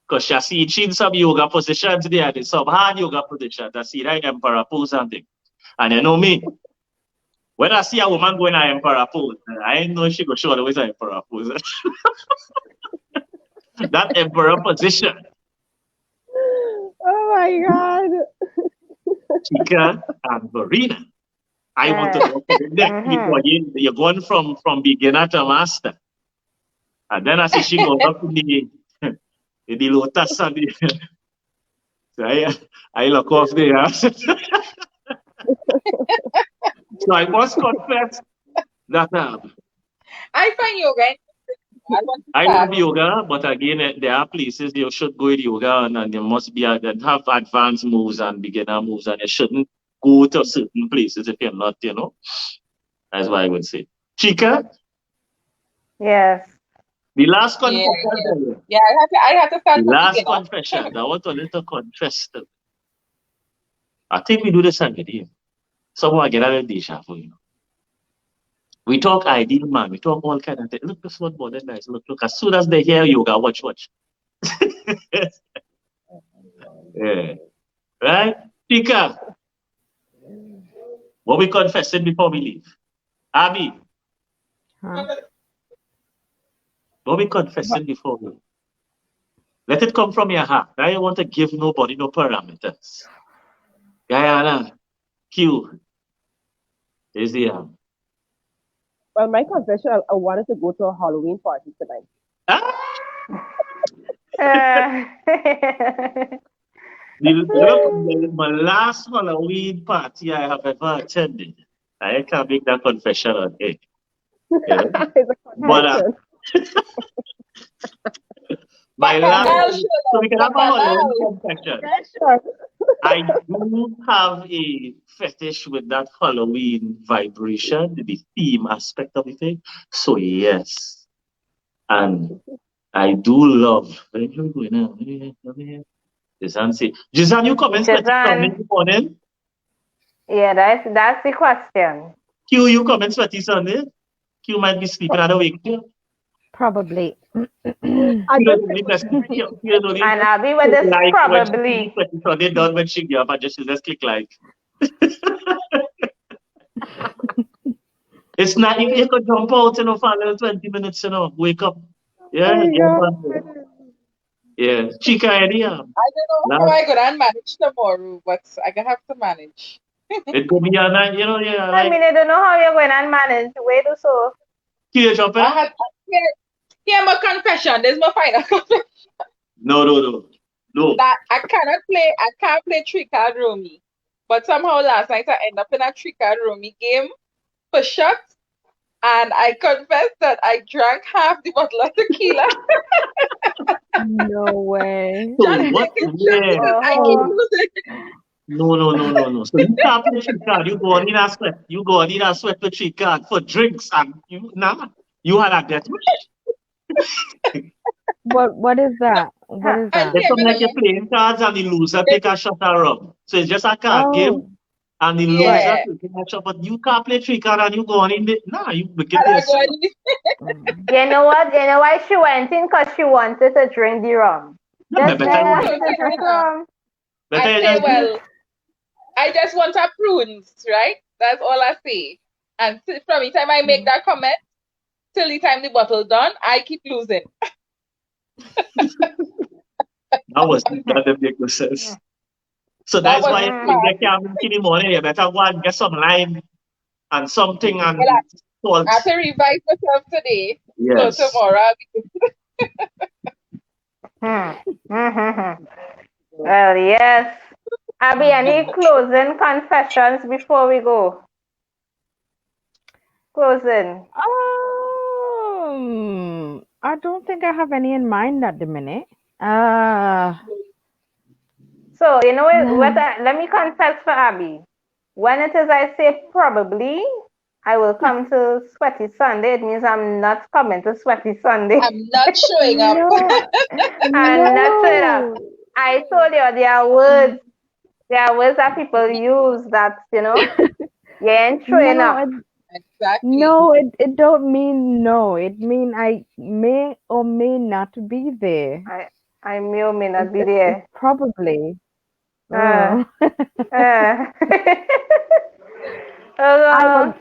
because she in some yoga positions there. There's some hard yoga positions. I see that emperor pose and thing. And you know me, when I see a woman going to emperor pose, I ain't know she go show the way to emperor pose. That emperor position. Oh my God. Chica and Verena. I want to go to the next because you're going from beginner to master. And then I see she goes up in the lotus and the, so I look off there. So I must confess that I find yoga. I love yoga, but again, there are places you should go to yoga and you must be have advanced moves and beginner moves, and you shouldn't go to certain places if you're not, you know. That's what I would say. Chica? Yes. The last confession. Yeah, I have to start. The last confession. I want a little confess. I think we do this every day. Someone get a little deja vu, you know. We talk ideal man, we talk all kind of things. Look, this one more than nice. Look. As soon as they hear yoga, watch. Yeah. Right? Chica. What we confessing before we leave? Abby. What we confessing before we leave? Let it come from your heart. I don't want to give nobody no parameters. Guyana. Q. Is the Well, my confession, I wanted to go to a Halloween party tonight. My last Halloween party I have ever attended. I can't make that confession on air. Yeah. It's a confession. My last, Bacchanal, so we can have a bacchanal. Halloween confession. Sure. I do have a fetish with that Halloween vibration, the theme aspect of the thing. So yes, and I do love. Where you going now? Jisan say, Jisan, you come and sweaty Sunday Jisan, morning. yeah, that's the question. Q, you come and sweaty Sunday. Q might be sleeping at the wake. Q Probably. I doesn't just really Q don't And even I'll be with click this like when she sees probably. sweaty Sunday done when she get up and just click like. It's not you could jump out, for a little 20 minutes, wake up. Yeah, there you get go. on. Yeah. Chica idea. I don't know how Last I gonna manage tomorrow, but I gonna have to manage. it could be a night, yeah, I like mean, I don't know how you're going and manage. Wait or so. Kia jumping. Here my confession. There's my final confession. No. That I can't play three card Romy. But somehow last night I end up in a three card Romy game for shots. And I confess that I drank half the bottle of tequila. No way. So Just what? taking shots Yeah. because I keep Oh, losing. No. So you can't play trick card. You go on in a sweat. You go on in a sweat for trick card for drinks and you had a death wish. What is that? What is And that? It's here, something like you're playing cards and the loser take a shot at rum. So it's just a card Oh, game and the right. loser yeah. taking a shot. But you can't play trick card and you go on in the you make it And I yourself. go in Mm. you know what? You know why she went in? Because she wanted to drink the rum. No, Just better say you wanted to drink rum. better I you say, just do it. well, I just want a prunes, right? That's all I say. And from the time I make that comment till the time the bottle done, I keep losing. That was that make no sense. So That that's was why the if Mm. you part. get your milk in the morning, you better go and get some lime and something Well, and I have salt. to revise myself today. So Yes. tomorrow I'll be Hmm. Mm-hmm. Well, yes. Abby, any closing confessions before we go? Closing. I don't think I have any in mind at the minute. Uh, So, you know what let me confess for Abby. When it is I say probably, I will come to Sweaty Sunday. It means I'm not coming to Sweaty Sunday. I'm not showing up. no, I'm not showing up. no, I told you there are words that people use that, you ain't showing no. up. Exactly. No, it don't mean no. It mean I may or may not be there. I may or may not be It's there. probably. Uh, Oh. uh.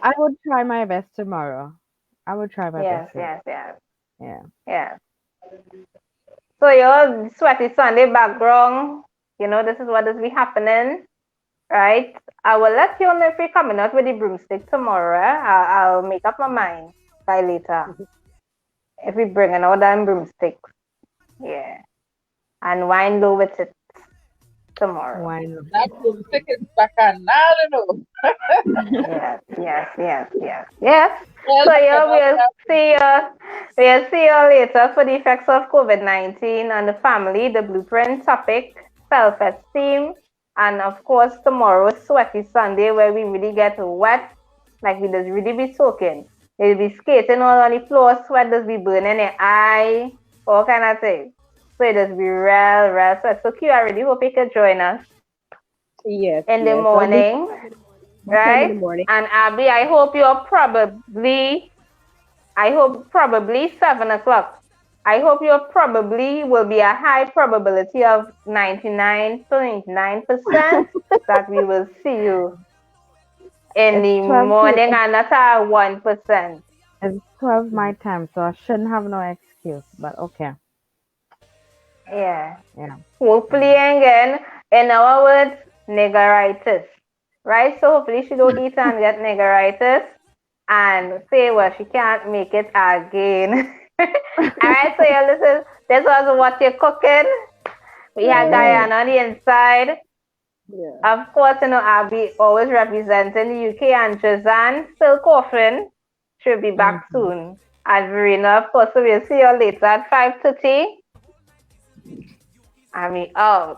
I would try my best tomorrow. I would try my Yes, best. yes, yes, Yeah. yes. So your Sweaty Sunday background, this is what is be happening, right? I will let you know if we're coming out with the broomstick tomorrow. I'll make up my mind by later. If we bringing out them broomsticks. Yeah. And wine low with it tomorrow. Wine. That broomstick is back and I don't know. Yes. Well, So back yeah, and all that. we'll see you later for the effects of COVID-19 on the family, the blueprint topic, self-esteem, and of course tomorrow Sweaty Sunday where we really get wet, like we just really be soaking. We'll be skating all on the floor, sweat just be burning your eye, all kind of thing. So it just be real sweat. So Q, I really hope you can join us Yes, in the yes. I'll be morning. sometime in the Right? morning. And Abby, I hope 7 o'clock. I hope you probably will be a high probability of 99.9% that we will see you in It's the 12 morning p.m. and not a 1%. It's 12 my time, so I shouldn't have no excuse. But okay. Yeah. Yeah. Hopefully again, in our words, niggeritis. Right? So hopefully she don't eat and get niggeritis and say, well, she can't make it again. Alright, so yeah, this was what you're cooking. We had Yay. Diana on the inside. Yeah. Of course, Abby always representing the UK and Jazan still coughing. She'll be back soon. And Verena, of course, so we'll see you later at 5:30. I mean, oh,